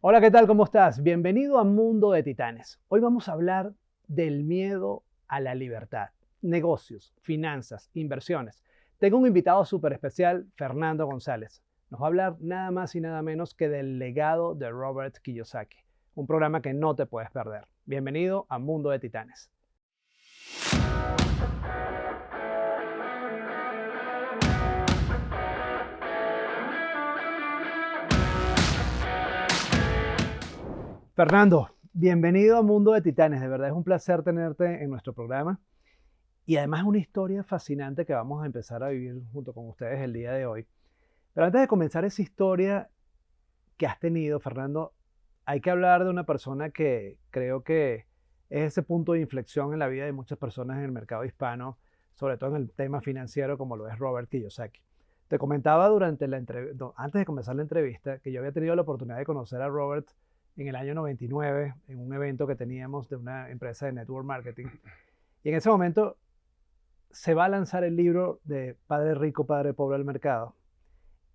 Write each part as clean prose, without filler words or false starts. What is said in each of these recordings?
Hola, ¿qué tal? ¿Cómo estás? Bienvenido a Mundo de Titanes. Hoy vamos a hablar del miedo a la libertad, negocios, finanzas, inversiones. Tengo un invitado súper especial, Fernando González. Nos va a hablar nada más y nada menos que del legado de Robert Kiyosaki, un programa que no te puedes perder. Bienvenido a Mundo de Titanes. Fernando, bienvenido a Mundo de Titanes. De verdad es un placer tenerte en nuestro programa. Y además es una historia fascinante que vamos a empezar a vivir junto con ustedes el día de hoy. Pero antes de comenzar esa historia que has tenido, Fernando, hay que hablar de una persona que creo que es ese punto de inflexión en la vida de muchas personas en el mercado hispano, sobre todo en el tema financiero, como lo es Robert Kiyosaki. Te comentaba antes de comenzar la entrevista que yo había tenido la oportunidad de conocer a Robert en el año 99 en un evento que teníamos de una empresa de network marketing. Y en ese momento se va a lanzar el libro de Padre Rico, Padre Pobre al mercado.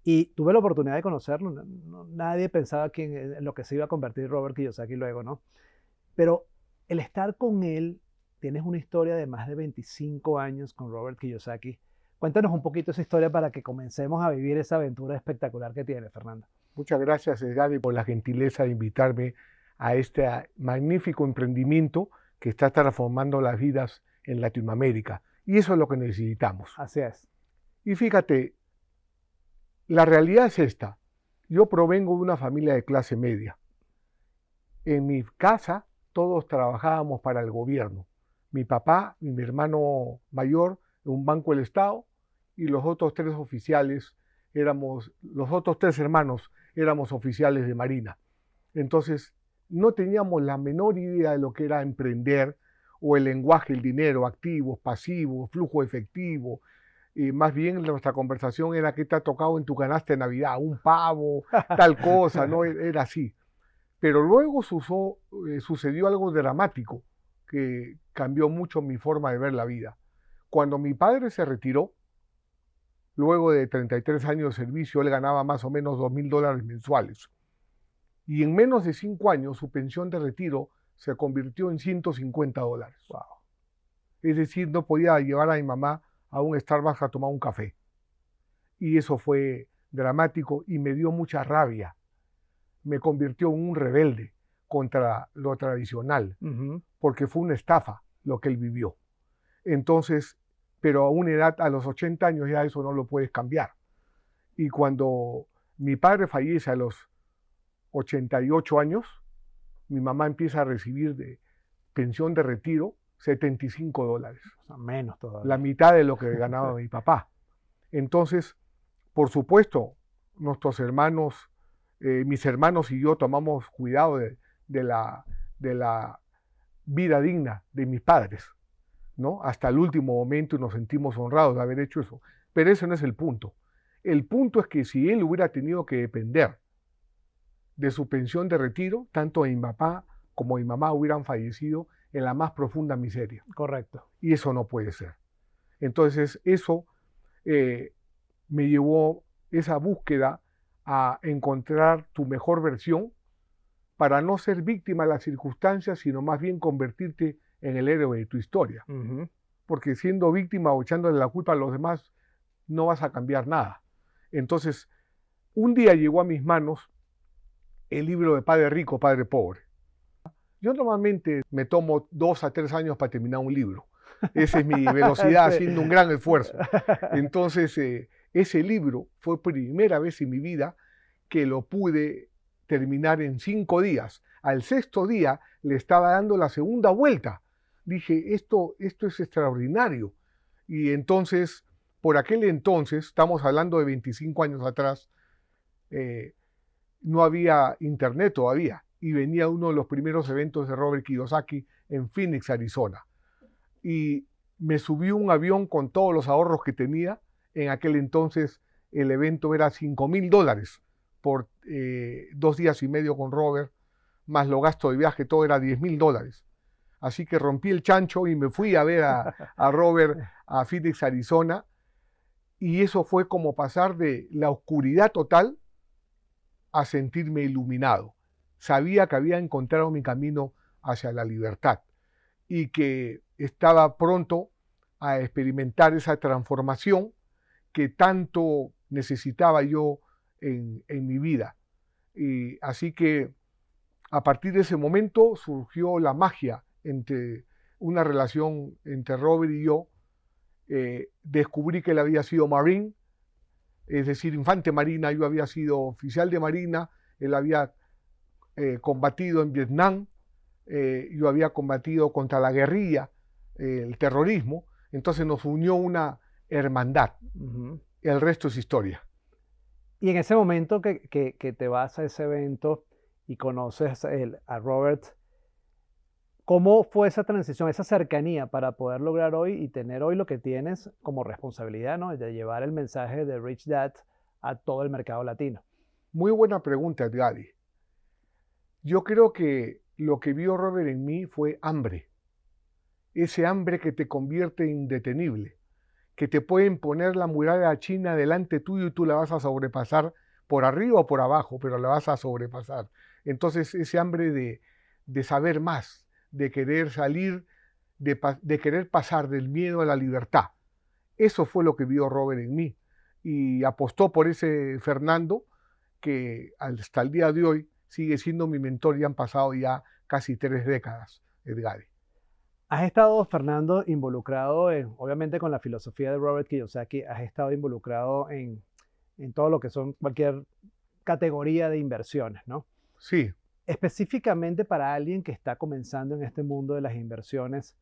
Y tuve la oportunidad de conocerlo. Nadie pensaba en lo que se iba a convertir Robert Kiyosaki luego, ¿no? Pero el estar con él, tienes una historia de más de 25 años con Robert Kiyosaki. Cuéntanos un poquito esa historia para que comencemos a vivir esa aventura espectacular que tiene, Fernando. Muchas gracias, Edgardo, por la gentileza de invitarme a este magnífico emprendimiento que está transformando las vidas en Latinoamérica. Y eso es lo que necesitamos. Así es. Y fíjate, la realidad es esta. Yo provengo de una familia de clase media. En mi casa todos trabajábamos para el gobierno. Mi papá y mi hermano mayor en un banco del Estado y los otros tres hermanos éramos oficiales de Marina. Entonces, no teníamos la menor idea de lo que era emprender o el lenguaje, el dinero, activos, pasivos, flujo efectivo. Y más bien nuestra conversación era qué te ha tocado en tu canasta de Navidad, un pavo, tal cosa, ¿no? Era así. Pero luego sucedió algo dramático que cambió mucho mi forma de ver la vida. Cuando mi padre se retiró, luego de 33 años de servicio, él ganaba más o menos $2,000 mensuales. Y en menos de 5 años, su pensión de retiro se convirtió en $150. Wow. Es decir, no podía llevar a mi mamá a un Starbucks a tomar un café. Y eso fue dramático y me dio mucha rabia. Me convirtió en un rebelde contra lo tradicional, porque fue una estafa lo que él vivió. Entonces, pero a una edad, a los 80 años ya eso no lo puedes cambiar. Y cuando mi padre fallece a los 88 años, mi mamá empieza a recibir de pensión de retiro $75. O sea, menos todavía. La mitad de lo que ganaba mi papá. Entonces, por supuesto, nuestros hermanos, mis hermanos y yo tomamos cuidado de la vida digna de mis padres, ¿no? Hasta el último momento nos sentimos honrados de haber hecho eso. Pero ese no es el punto. El punto es que si él hubiera tenido que depender de su pensión de retiro, tanto mi papá como mi mamá hubieran fallecido en la más profunda miseria. Correcto. Y eso no puede ser. Entonces, eso me llevó esa búsqueda a encontrar tu mejor versión para no ser víctima de las circunstancias, sino más bien convertirte en el héroe de tu historia. Porque siendo víctima o echándole la culpa a los demás, no vas a cambiar nada. Entonces, un día llegó a mis manos el libro de Padre Rico, Padre Pobre. Yo normalmente me tomo 2 a 3 años para terminar un libro. Esa es mi velocidad, haciendo un gran esfuerzo. Entonces, ese libro fue primera vez en mi vida que lo pude terminar en 5 días. Al 6.º día le estaba dando la segunda vuelta. Dije, esto es extraordinario. Y entonces, por aquel entonces, estamos hablando de 25 años atrás, no había internet todavía. Y venía uno de los primeros eventos de Robert Kiyosaki en Phoenix, Arizona. Y me subí a un avión con todos los ahorros que tenía. En aquel entonces el evento era $5,000 por 2 días y medio con Robert, más los gastos de viaje, todo era $10,000. Así que rompí el chancho y me fui a ver a Robert a Phoenix, Arizona. Y eso fue como pasar de la oscuridad total a sentirme iluminado. sabía que había encontrado mi camino hacia la libertad y que estaba pronto a experimentar esa transformación que tanto necesitaba yo en mi vida. Y así que a partir de ese momento surgió la magia entre una relación entre Robert y yo. Descubrí que él había sido Marine, es decir, infante marina. Yo había sido oficial de marina, él había combatido en Vietnam, yo había combatido contra la guerrilla, el terrorismo. Entonces nos unió una hermandad. El resto es historia. Y en ese momento que te vas a ese evento y conoces a Robert, ¿cómo fue esa transición, esa cercanía para poder lograr hoy y tener hoy lo que tienes como responsabilidad, ¿no? De llevar el mensaje de Rich Dad a todo el mercado latino? Muy buena pregunta, Edgadi. Yo creo que lo que vio Robert en mí fue hambre. Ese hambre que te convierte en indetenible, que te pueden poner la muralla china delante tuyo y tú la vas a sobrepasar por arriba o por abajo, pero la vas a sobrepasar. Entonces ese hambre de saber más, de querer salir, de querer pasar del miedo a la libertad. Eso fue lo que vio Robert en mí y apostó por ese Fernando que hasta el día de hoy sigue siendo mi mentor y han pasado ya casi 3 décadas, Edgadi. Has estado, Fernando, involucrado obviamente con la filosofía de Robert Kiyosaki, has estado involucrado en todo lo que son cualquier categoría de inversiones, ¿no? Sí. Específicamente para alguien que está comenzando en este mundo de las inversiones,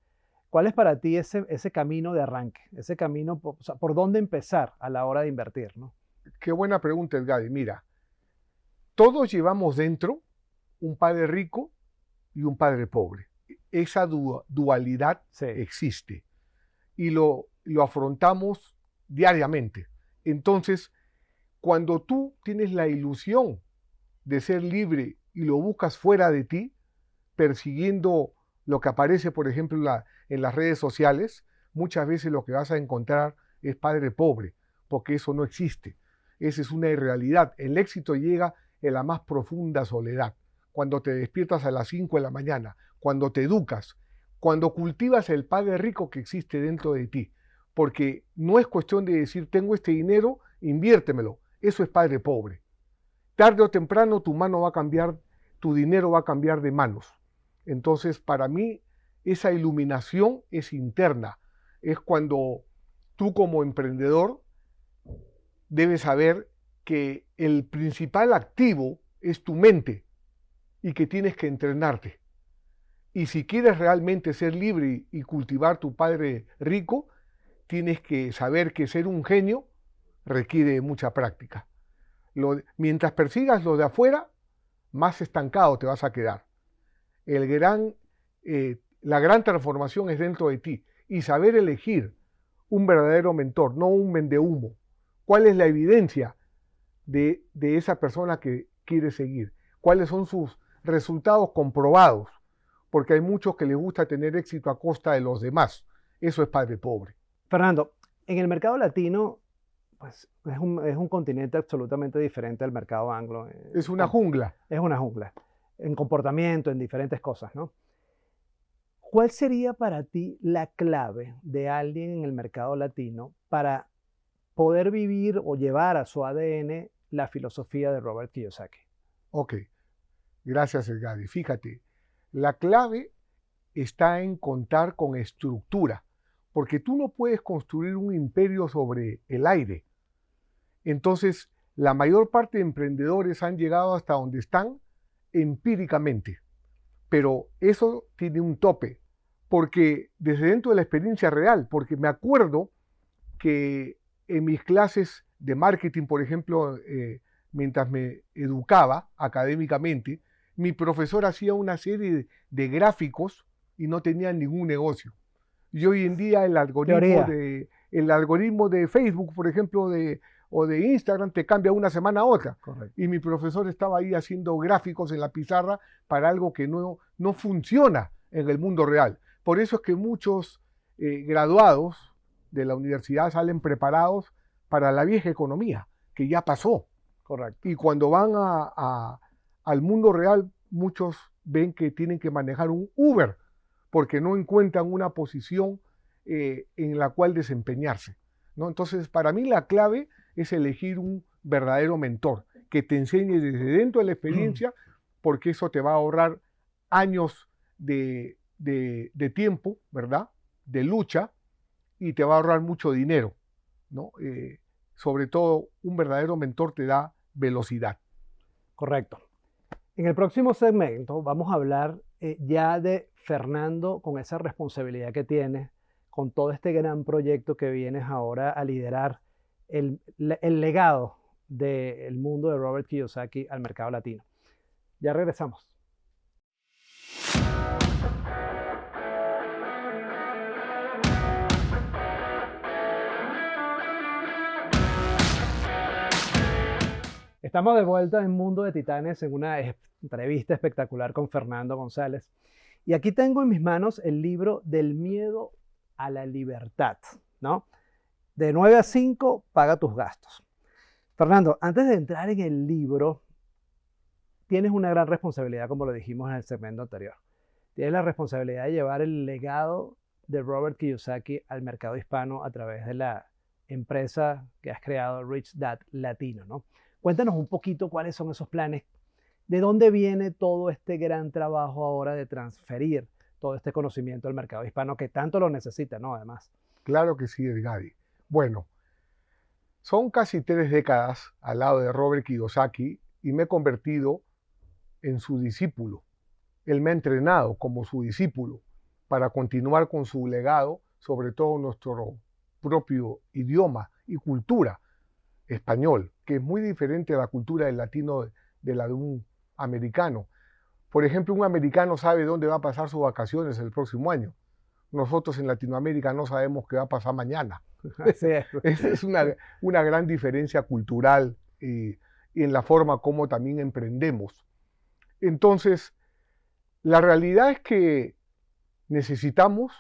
¿cuál es para ti ese camino de arranque? Ese camino, o sea, ¿por dónde empezar a la hora de invertir, ¿no? Qué buena pregunta, Edgadi. Mira, todos llevamos dentro un padre rico y un padre pobre. Esa dualidad existe y lo afrontamos diariamente. Entonces, cuando tú tienes la ilusión de ser libre y lo buscas fuera de ti, persiguiendo lo que aparece, por ejemplo, en las redes sociales, muchas veces lo que vas a encontrar es padre pobre, porque eso no existe. Esa es una irrealidad. El éxito llega en la más profunda soledad, cuando te despiertas a las 5 de la mañana, cuando te educas, cuando cultivas el padre rico que existe dentro de ti. Porque no es cuestión de decir, tengo este dinero, inviértemelo. Eso es padre pobre. Tarde o temprano tu mano va a cambiar, tu dinero va a cambiar de manos. Entonces, para mí, esa iluminación es interna. Es cuando tú como emprendedor debes saber que el principal activo es tu mente y que tienes que entrenarte. Y si quieres realmente ser libre y cultivar tu padre rico, tienes que saber que ser un genio requiere mucha práctica. Mientras persigas lo de afuera, más estancado te vas a quedar. La gran transformación es dentro de ti y saber elegir un verdadero mentor, no un vendehumo. ¿Cuál es la evidencia de esa persona que quieres seguir? ¿Cuáles son sus resultados comprobados? Porque hay muchos que les gusta tener éxito a costa de los demás. Eso es padre pobre. Fernando, en el mercado latino, pues es un continente absolutamente diferente al mercado anglo. Es una jungla. Es una jungla, en comportamiento, en diferentes cosas, ¿no? ¿Cuál sería para ti la clave de alguien en el mercado latino para poder vivir o llevar a su ADN la filosofía de Robert Kiyosaki? Ok, gracias, Edgadi. Fíjate, la clave está en contar con estructura, porque tú no puedes construir un imperio sobre el aire. Entonces, la mayor parte de emprendedores han llegado hasta donde están empíricamente, pero eso tiene un tope, porque desde dentro de la experiencia real, porque me acuerdo que en mis clases de marketing, por ejemplo, mientras me educaba académicamente, mi profesor hacía una serie de gráficos y no tenía ningún negocio. Y hoy en día el algoritmo de Facebook, por ejemplo, o de Instagram, te cambia una semana a otra. Correcto. Y mi profesor estaba ahí haciendo gráficos en la pizarra para algo que no funciona en el mundo real. Por eso es que muchos graduados de la universidad salen preparados para la vieja economía, que ya pasó. Correcto. Y cuando van al mundo real muchos ven que tienen que manejar un Uber porque no encuentran una posición en la cual desempeñarse, ¿no? Entonces, para mí la clave es elegir un verdadero mentor que te enseñe desde dentro de la experiencia, porque eso te va a ahorrar años de tiempo, ¿verdad? De lucha, y te va a ahorrar mucho dinero, ¿no? Sobre todo, un verdadero mentor te da velocidad. Correcto. En el próximo segmento vamos a hablar ya de Fernando con esa responsabilidad que tienes, con todo este gran proyecto que vienes ahora a liderar, el legado del mundo de Robert Kiyosaki al mercado latino. Ya regresamos. Estamos de vuelta en Mundo de Titanes en una entrevista espectacular con Fernando González. Y aquí tengo en mis manos el libro Del miedo a la libertad, ¿no? De 9 a 5, paga tus gastos. Fernando, antes de entrar en el libro, tienes una gran responsabilidad, como lo dijimos en el segmento anterior. Tienes la responsabilidad de llevar el legado de Robert Kiyosaki al mercado hispano a través de la empresa que has creado, Rich Dad Latino, ¿no? Cuéntanos un poquito cuáles son esos planes, de dónde viene todo este gran trabajo ahora de transferir todo este conocimiento al mercado hispano que tanto lo necesita, ¿no? Además. Claro que sí, Edgadi. Bueno, son casi 3 décadas al lado de Robert Kiyosaki y me he convertido en su discípulo. Él me ha entrenado como su discípulo para continuar con su legado, sobre todo nuestro propio idioma y cultura español, que es muy diferente a la cultura del latino de la de un americano. Por ejemplo, un americano sabe dónde va a pasar sus vacaciones el próximo año. Nosotros en Latinoamérica no sabemos qué va a pasar mañana. Así es. Es una gran diferencia cultural y en la forma como también emprendemos. Entonces, la realidad es que necesitamos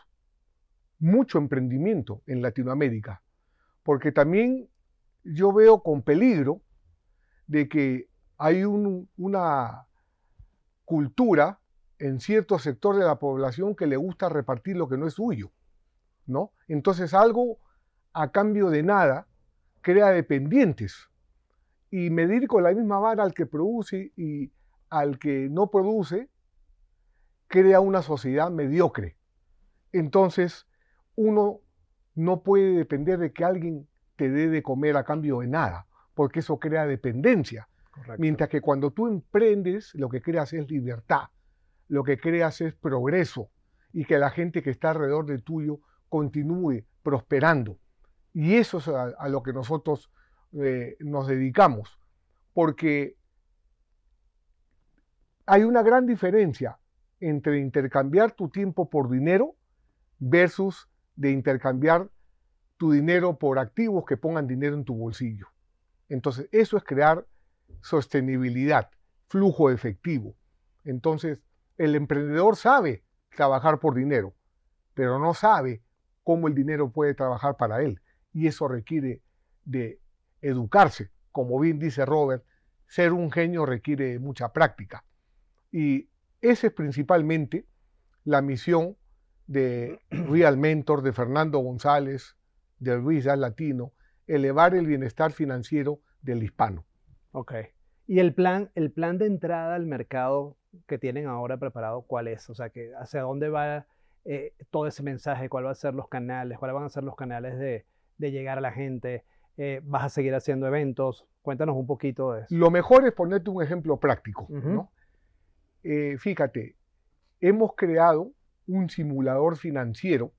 mucho emprendimiento en Latinoamérica, porque también yo veo con peligro de que hay una cultura en cierto sector de la población que le gusta repartir lo que no es suyo, ¿no? Entonces algo a cambio de nada crea dependientes, y medir con la misma vara al que produce y al que no produce crea una sociedad mediocre. Entonces uno no puede depender de que alguien te dé de comer a cambio de nada, porque eso crea dependencia. Correcto. Mientras que cuando tú emprendes, lo que creas es libertad, lo que creas es progreso, y que la gente que está alrededor de tuyo continúe prosperando. Y eso es a lo que nosotros nos dedicamos, porque hay una gran diferencia entre intercambiar tu tiempo por dinero versus de intercambiar tu dinero por activos que pongan dinero en tu bolsillo. Entonces, eso es crear sostenibilidad, flujo efectivo. Entonces, el emprendedor sabe trabajar por dinero, pero no sabe cómo el dinero puede trabajar para él. Y eso requiere de educarse. Como bien dice Robert, ser un genio requiere mucha práctica. Y esa es principalmente la misión de Real Mentor, de Fernando González, de Rich Dad Latino, elevar el bienestar financiero del hispano. Ok. ¿Y el plan de entrada al mercado que tienen ahora preparado, cuál es? O sea, ¿hacia dónde va todo ese mensaje? ¿Cuáles van a ser los canales? ¿Cuáles van a ser los canales de llegar a la gente? ¿Vas a seguir haciendo eventos? Cuéntanos un poquito de eso. Lo mejor es ponerte un ejemplo práctico, ¿no? Fíjate, hemos creado un simulador financiero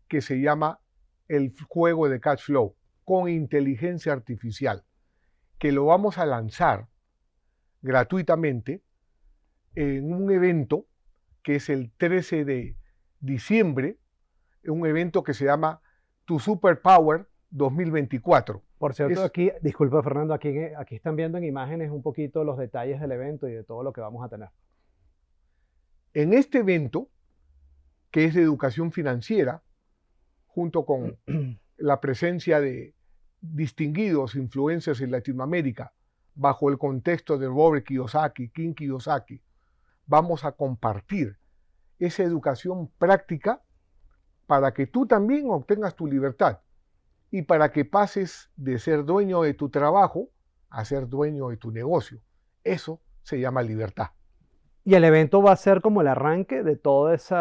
que se llama el juego de cash flow con inteligencia artificial, que lo vamos a lanzar gratuitamente en un evento que es el 13 de diciembre, un evento que se llama Tu Superpower 2024. Por cierto, aquí, disculpa Fernando, aquí están viendo en imágenes un poquito los detalles del evento y de todo lo que vamos a tener. En este evento, que es de educación financiera, junto con la presencia de distinguidos influencers en Latinoamérica, bajo el contexto de Robert Kiyosaki, King Kiyosaki, vamos a compartir esa educación práctica para que tú también obtengas tu libertad y para que pases de ser dueño de tu trabajo a ser dueño de tu negocio. Eso se llama libertad. Y el evento va a ser como el arranque de todo ese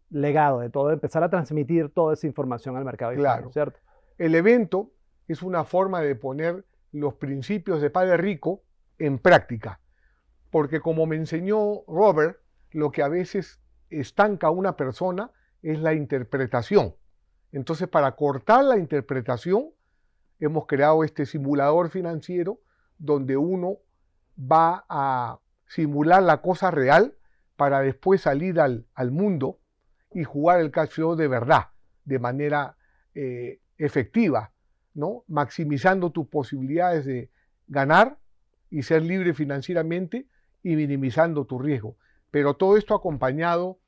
legado, de todo empezar a transmitir toda esa información al mercado hispano, Claro. ¿cierto? El evento es una forma de poner los principios de Padre Rico en práctica, porque como me enseñó Robert, lo que a veces estanca a una persona es la interpretación. Entonces, para cortar la interpretación, hemos creado este simulador financiero donde uno va a simular la cosa real para después salir al mundo y jugar el cash flow de verdad, de manera efectiva, ¿no? Maximizando tus posibilidades de ganar y ser libre financieramente y minimizando tu riesgo. Pero todo esto acompañado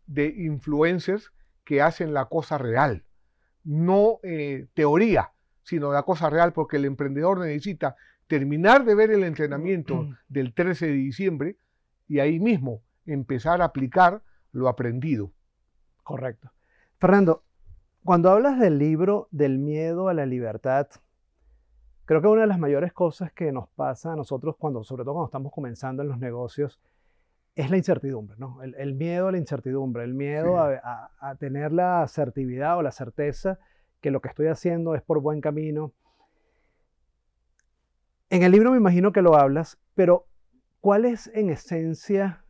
de influencers que hacen la cosa real, no teoría, sino la cosa real, porque el emprendedor necesita terminar de ver el entrenamiento del 13 de diciembre y ahí mismo empezar a aplicar lo aprendido. Correcto. Fernando, cuando hablas del libro Del miedo a la libertad, creo que una de las mayores cosas que nos pasa a nosotros, sobre todo cuando estamos comenzando en los negocios, es la incertidumbre, ¿no? El miedo a la incertidumbre, el miedo Sí. a tener la asertividad o la certeza que lo que estoy haciendo es por buen camino. En el libro me imagino que lo hablas, pero ¿cuál es en esencia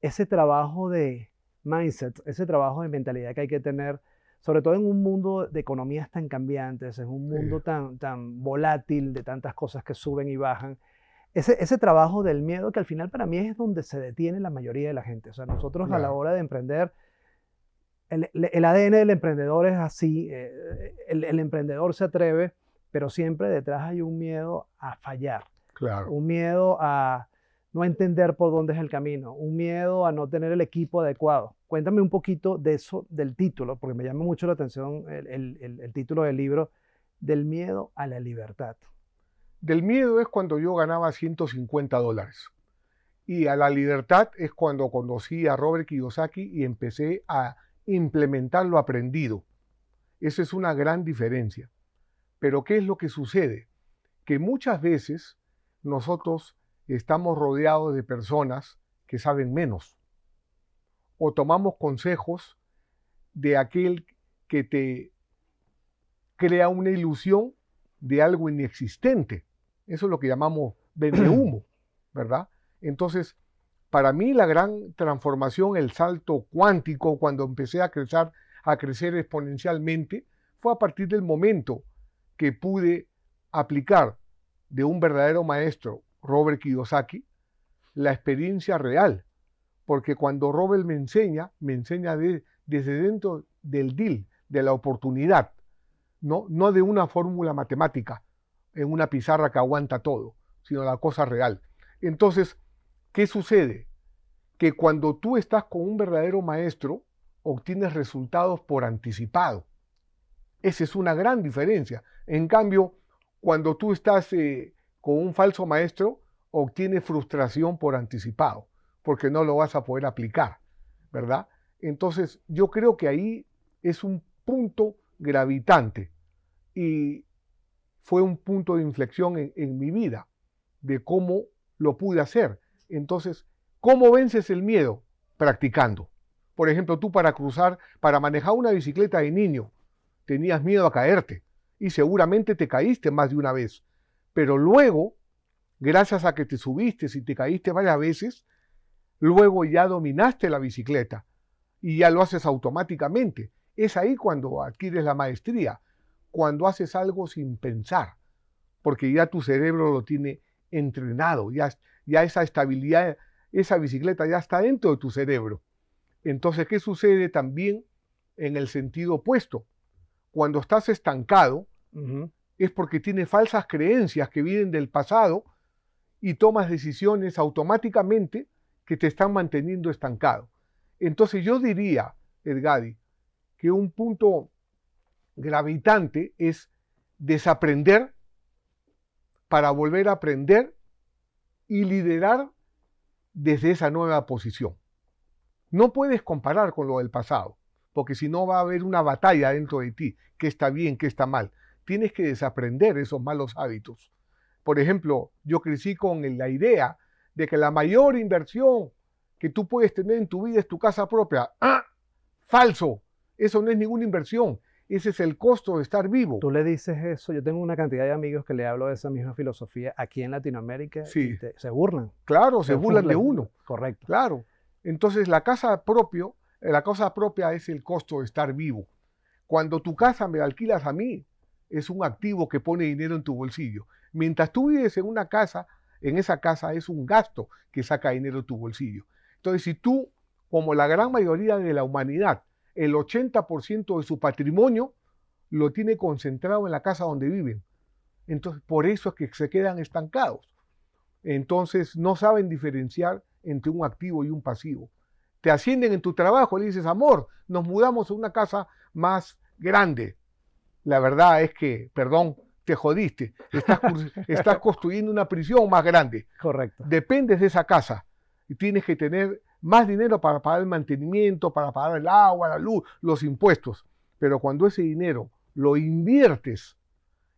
ese trabajo de mindset, ese trabajo de mentalidad que hay que tener, sobre todo en un mundo de economías tan cambiantes, en un mundo tan volátil, de tantas cosas que suben y bajan? Ese trabajo del miedo que al final para mí es donde se detiene la mayoría de la gente. O sea, nosotros a la Claro. hora de emprender, el ADN del emprendedor es así, el emprendedor se atreve, pero siempre detrás hay un miedo a fallar, Claro. un miedo a no entender por dónde es el camino, un miedo a no tener el equipo adecuado. Cuéntame un poquito de eso, del título, porque me llama mucho la atención el título del libro, Del miedo a la libertad. Del miedo es cuando yo ganaba $150 y a la libertad es cuando conocí a Robert Kiyosaki y empecé a implementar lo aprendido. Esa es una gran diferencia. Pero ¿qué es lo que sucede? Que muchas veces nosotros estamos rodeados de personas que saben menos o tomamos consejos de aquel que te crea una ilusión de algo inexistente. Eso es lo que llamamos vendehumo, ¿verdad? Entonces, para mí la gran transformación, el salto cuántico, cuando empecé a crecer exponencialmente, fue a partir del momento que pude aplicar de un verdadero maestro, Robert Kiyosaki, la experiencia real. Porque cuando Robert me enseña desde dentro del deal, de la oportunidad, no de una fórmula matemática en una pizarra que aguanta todo, sino la cosa real. Entonces, ¿qué sucede? Que cuando tú estás con un verdadero maestro, obtienes resultados por anticipado. Esa es una gran diferencia. En cambio, cuando tú estás con un falso maestro, obtienes frustración por anticipado, porque no lo vas a poder aplicar, ¿verdad? Entonces, yo creo que ahí es un punto gravitante y fue un punto de inflexión en mi vida, de cómo lo pude hacer. Entonces, ¿cómo vences el miedo? Practicando. Por ejemplo, tú para manejar una bicicleta de niño, tenías miedo a caerte y seguramente te caíste más de una vez. Pero luego, gracias a que te subiste y te caíste varias veces, luego ya dominaste la bicicleta y ya lo haces automáticamente. Es ahí cuando adquieres la maestría, cuando haces algo sin pensar, porque ya tu cerebro lo tiene entrenado, ya esa estabilidad, esa bicicleta ya está dentro de tu cerebro. Entonces, ¿qué sucede también en el sentido opuesto? Cuando estás estancado, es porque tienes falsas creencias que vienen del pasado y tomas decisiones automáticamente que te están manteniendo estancado. Entonces yo diría, Edgadi, que un punto gravitante es desaprender para volver a aprender y liderar desde esa nueva posición. No puedes comparar con lo del pasado, porque si no va a haber una batalla dentro de ti, qué está bien, qué está mal. Tienes que desaprender esos malos hábitos. Por ejemplo, yo crecí con la idea de que la mayor inversión que tú puedes tener en tu vida es tu casa propia. ¡Ah! Falso. Eso no es ninguna inversión. Ese es el costo de estar vivo. Tú le dices eso, yo tengo una cantidad de amigos que le hablo de esa misma filosofía aquí en Latinoamérica Sí, y se burlan. claro, se burlan de burlan. uno. Correcto. Claro. Entonces la casa propia es el costo de estar vivo. Cuando tu casa me la alquilas a mí, es un activo que pone dinero en tu bolsillo. Mientras tú vives en una casa, en esa casa es un gasto que saca dinero de tu bolsillo. Entonces, si tú, como la gran mayoría de la humanidad, el 80% de su patrimonio lo tiene concentrado en la casa donde viven. Entonces, por eso es que se quedan estancados. Entonces, no saben diferenciar entre un activo y un pasivo. Te ascienden en tu trabajo, le dices, amor, nos mudamos a una casa más grande. La verdad es que, perdón, te jodiste. Estás construyendo una prisión más grande. Correcto. Dependes de esa casa y tienes que tener más dinero para pagar el mantenimiento, para pagar el agua, la luz, los impuestos. Pero cuando ese dinero lo inviertes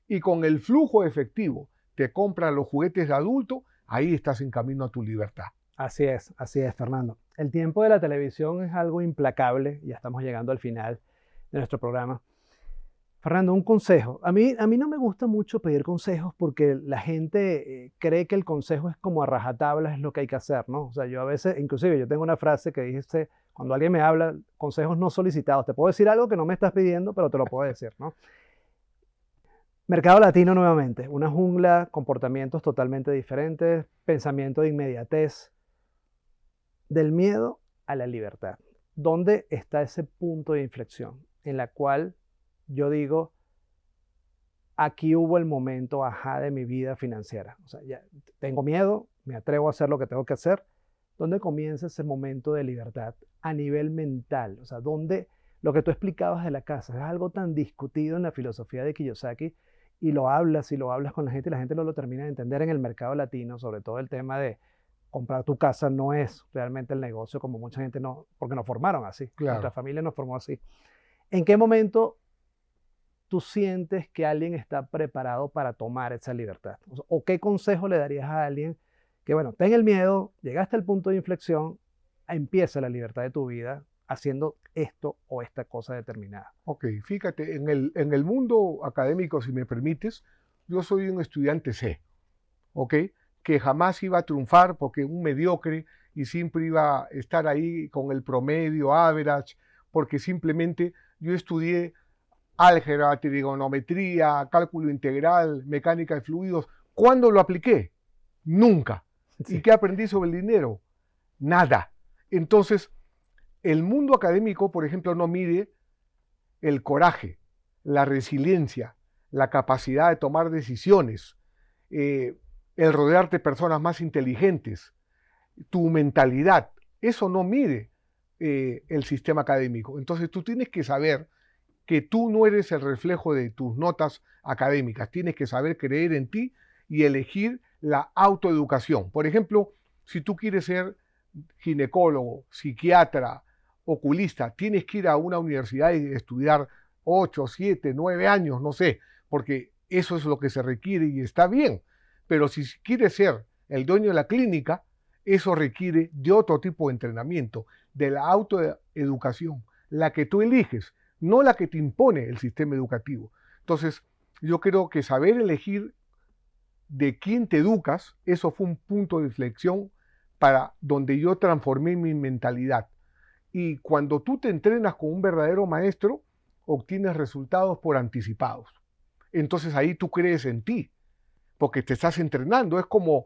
y con el flujo efectivo te compras los juguetes de adulto, ahí estás en camino a tu libertad. Así es, Fernando. El tiempo de la televisión es algo implacable, ya estamos llegando al final de nuestro programa. Fernando, un consejo. A mí no me gusta mucho pedir consejos porque la gente cree que el consejo es como a rajatabla, es lo que hay que hacer, ¿no? O sea, yo a veces, inclusive yo tengo una frase que dice, cuando alguien me habla, consejos no solicitados. Te puedo decir algo que no me estás pidiendo, pero te lo puedo decir, ¿no? Mercado latino nuevamente, una jungla, comportamientos totalmente diferentes, pensamiento de inmediatez, del miedo a la libertad. ¿Dónde está ese punto de inflexión en la cual yo digo, aquí hubo el momento ajá de mi vida financiera? O sea, ya tengo miedo, me atrevo a hacer lo que tengo que hacer. ¿Dónde comienza ese momento de libertad a nivel mental? O sea, ¿dónde lo que tú explicabas de la casa es algo tan discutido en la filosofía de Kiyosaki y lo hablas con la gente no lo termina de entender en el mercado latino, sobre todo el tema de comprar tu casa no es realmente el negocio como mucha gente no, porque nos formaron así, Claro. Nuestra familia nos formó así. ¿En qué momento tú sientes que alguien está preparado para tomar esa libertad? ¿O qué consejo le darías a alguien que, bueno, ten el miedo, llegaste al punto de inflexión, empieza la libertad de tu vida haciendo esto o esta cosa determinada? Ok, fíjate, en el mundo académico, si me permites, yo soy un estudiante C, ¿ok? Que jamás iba a triunfar porque un mediocre y siempre iba a estar ahí con el promedio, average, porque simplemente yo estudié álgebra, trigonometría, cálculo integral, mecánica de fluidos. ¿Cuándo lo apliqué? Nunca. Sí. ¿Y qué aprendí sobre el dinero? Nada. Entonces, el mundo académico, por ejemplo, no mide el coraje, la resiliencia, la capacidad de tomar decisiones, el rodearte de personas más inteligentes, tu mentalidad. Eso no mide el sistema académico. Entonces tú tienes que saber que tú no eres el reflejo de tus notas académicas. Tienes que saber creer en ti y elegir la autoeducación. Por ejemplo, si tú quieres ser ginecólogo, psiquiatra, oculista, tienes que ir a una universidad y estudiar 8, 7, 9 años, no sé, porque eso es lo que se requiere y está bien. Pero si quieres ser el dueño de la clínica, eso requiere de otro tipo de entrenamiento, de la autoeducación, la que tú eliges, no la que te impone el sistema educativo. Entonces, yo creo que saber elegir de quién te educas, eso fue un punto de inflexión para donde yo transformé mi mentalidad. Y cuando tú te entrenas con un verdadero maestro, obtienes resultados por anticipados. Entonces ahí tú crees en ti, porque te estás entrenando. Es como,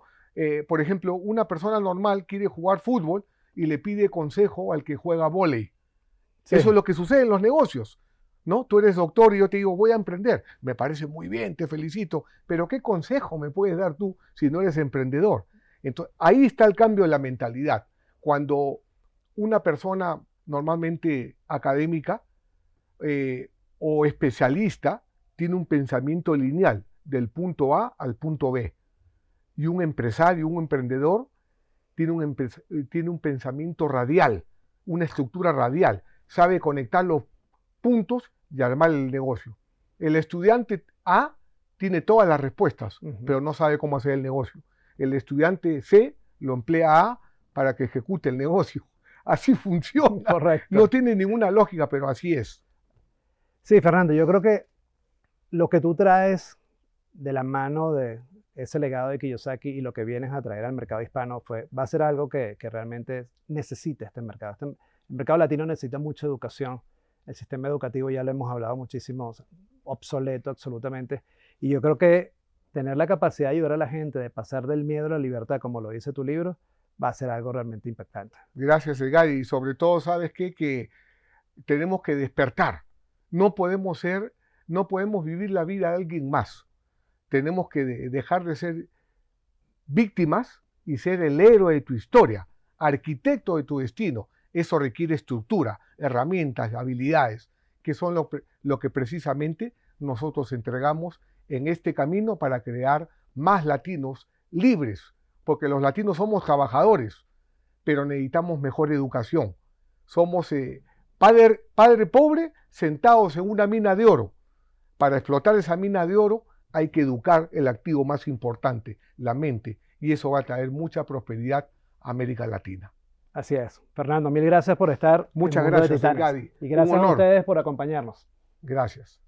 por ejemplo, una persona normal quiere jugar fútbol y le pide consejo al que juega vóley. Sí. Eso es lo que sucede en los negocios, ¿no? Tú eres doctor y yo te digo, voy a emprender. Me parece muy bien, te felicito, pero ¿qué consejo me puedes dar tú si no eres emprendedor? Entonces, ahí está el cambio de la mentalidad. Cuando una persona normalmente académica o especialista tiene un pensamiento lineal del punto A al punto B. Y un empresario, un emprendedor, tiene un pensamiento radial, una estructura radial. Sabe conectar los puntos y armar el negocio. El estudiante A tiene todas las respuestas, pero no sabe cómo hacer el negocio. El estudiante C lo emplea A para que ejecute el negocio. Así funciona. Correcto. No tiene ninguna lógica, pero así es. Sí, Fernando, yo creo que lo que tú traes de la mano de ese legado de Kiyosaki y lo que vienes a traer al mercado hispano va a ser algo que realmente necesita este mercado. El mercado latino necesita mucha educación. El sistema educativo, ya lo hemos hablado muchísimo, obsoleto absolutamente. Y yo creo que tener la capacidad de ayudar a la gente, de pasar del miedo a la libertad, como lo dice tu libro, va a ser algo realmente impactante. Gracias, Edgar. Y sobre todo, ¿sabes qué? Que tenemos que despertar. No podemos vivir la vida de alguien más. Tenemos que dejar de ser víctimas y ser el héroe de tu historia, arquitecto de tu destino. Eso requiere estructura, herramientas, habilidades, que son lo que precisamente nosotros entregamos en este camino para crear más latinos libres, porque los latinos somos trabajadores, pero necesitamos mejor educación. Somos padre pobre sentados en una mina de oro. Para explotar esa mina de oro hay que educar el activo más importante, la mente, y eso va a traer mucha prosperidad a América Latina. Así es. Fernando, mil gracias por estar. Muchas gracias, Gadi. Y gracias a ustedes por acompañarnos. Gracias.